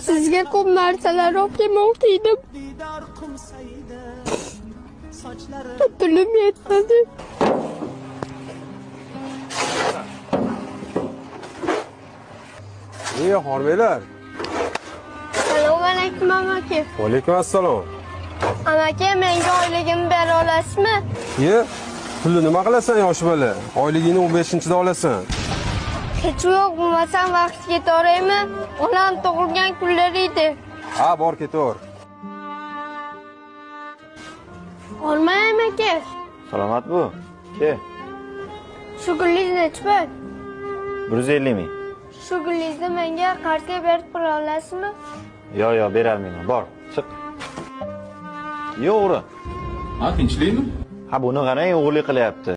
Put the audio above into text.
Sizga ko'p narsalar olib kelmoqchi edim. Pulim yetmadi. Hormaylar. Assalomu alaykum amaki. Va alaykum assalom. Amaki, menga oyligimni bera olasizmi? Pulni nima qilasan yosh bola? Oyligingni 15-da olasan. Hech yo'q, bo'lmasam vaqtga yetoraymi? Onam tug'ilgan kunlar edi. Ha, bor ketaver. Olmayman aka. Salomat bu. Ke. Shu gullizni nechpay? 150 ming. Shu gullizni menga qarzga berib tura olasizmi? Yo, berolmayman. Bor, chiq. Yo'g'ri. Ha, tinchlikmi? Ha, buni qarang, o'g'irlik qilyapti.